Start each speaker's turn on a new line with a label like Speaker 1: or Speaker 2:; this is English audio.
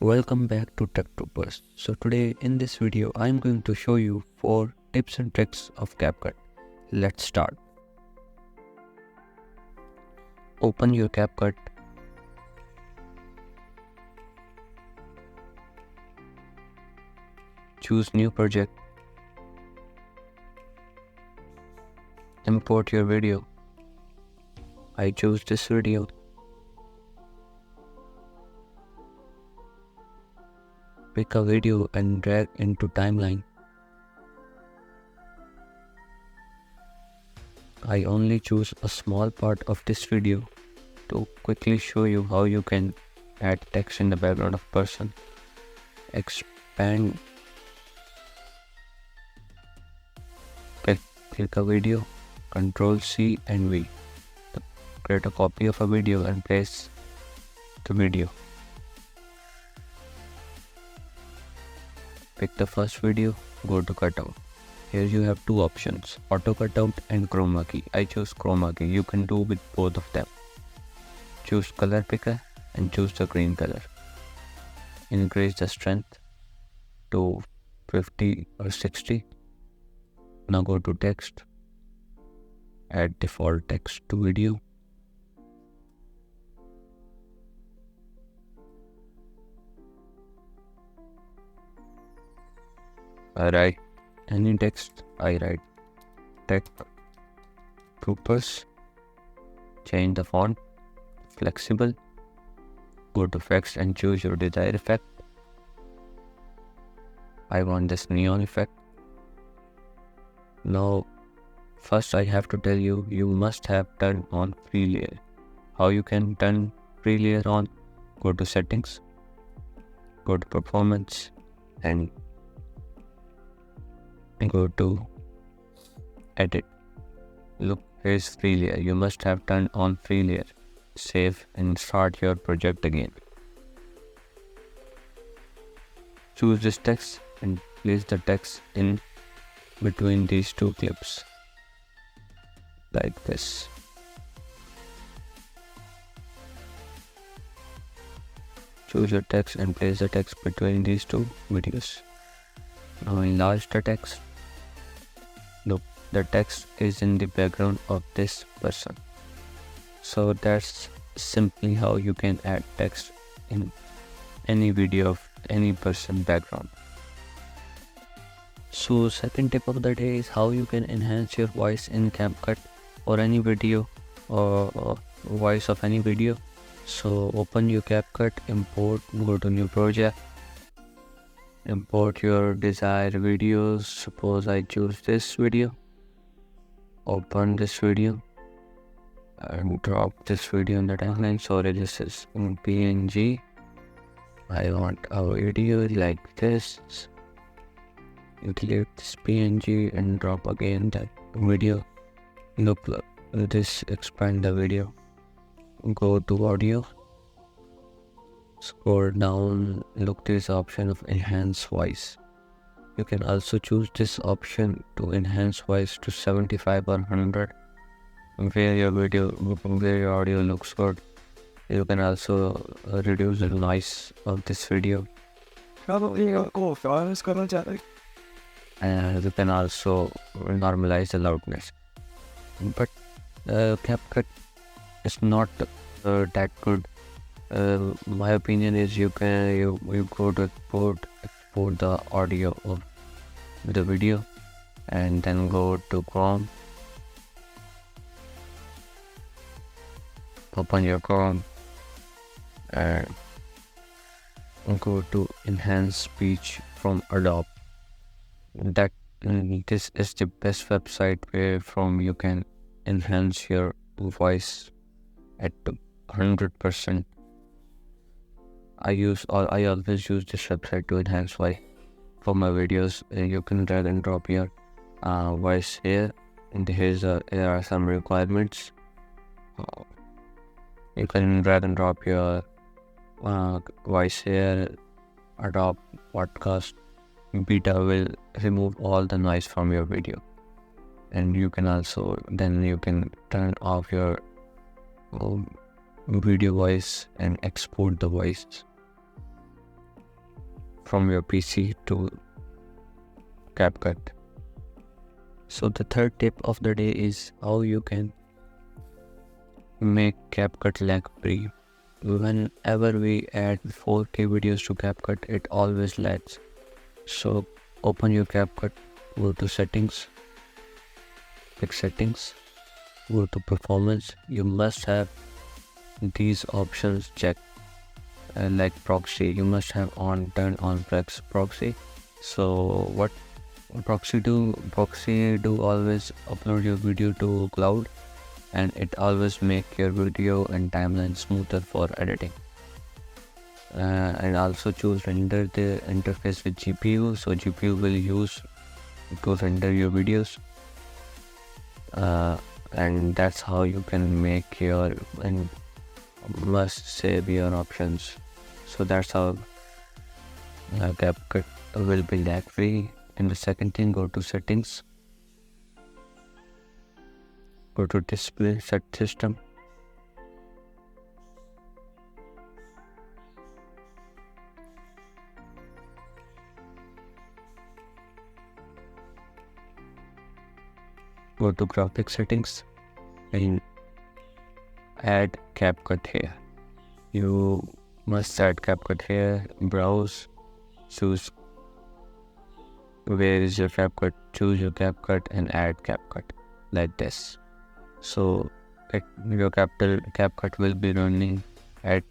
Speaker 1: Welcome back to 𝐓𝐿. So today in this video I am going to show you 4 tips and tricks of CapCut. Let's start. Open your CapCut. Choose new project. Import your video. I choose this video. Pick a video and drag into timeline. I only choose a small part of this video to quickly show you how you can add text in the background of person. Expand. Click a video. Ctrl C and V. Create a copy of a video and place the video. Pick the first video, go to cutout. Here you have two options, auto cutout and chroma key. I choose chroma key. You can do with both of them. Choose color picker and choose the green color. Increase the strength to 50 or 60. Now go to text. Add default text to video. I write any text. I write tech purpose. Change the font, flexible. Go to effects and choose your desired effect. I want this neon effect. Now first I have to tell you, you must have turned on free layer. How you can turn free layer on? Go to settings, go to performance and go to edit. Look, here's free layer. You must have turned on free layer. Save and start your project again. Choose this text and place the text in between these two clips like this. Choose your text and place the text between these two videos. Now enlarge the text. Look, the text is in the background of this person. So that's simply how you can add text in any video of any person background. So second tip of the day is how you can enhance your voice in CapCut or any video or voice of any video. So open your CapCut, import, go to new project. Import your desired videos. Suppose I choose this video. Open this video and drop this video in the timeline. Sorry, this is in PNG. I want a video like this. You delete this PNG and drop again that video. Look, this expand the video. Go to audio. Scroll down, look, this option of enhance voice. You can also choose this option to enhance voice to 75 or 100. Where your audio looks good. You can also reduce the noise of this video. And you can also normalize the loudness. But CapCut is not that good. My opinion is you go to export the audio of the video and then go to Chrome. Open your Chrome and go to enhance speech from Adobe. This is the best website where from you can enhance your voice at 100%. I always use this website to enhance voice for my videos. You can drag and drop your voice here, and here are some requirements. You can drag and drop your voice here. Adobe Podcast Beta will remove all the noise from your video, and you can also turn off your video voice and export the voice. from your PC to CapCut. So the third tip of the day is how you can make CapCut lag free. Whenever we add 4K videos to CapCut, it always lags. So open your CapCut, go to settings, pick settings, go to performance. You must have these options checked, like proxy. You must have turn on proxy. So what proxy do? Proxy do always upload your video to cloud, and it always make your video and timeline smoother for editing. And also choose render the interface with GPU, so GPU will use to render your videos, and that's how you can make your and must save your options. So that's how CapCut will be lag free. And the second thing, go to settings, go to display set system, go to graphics settings and add CapCut here. You must add CapCut here, browse, choose where is your CapCut, choose your CapCut and add CapCut like this. So your CapCut will be running at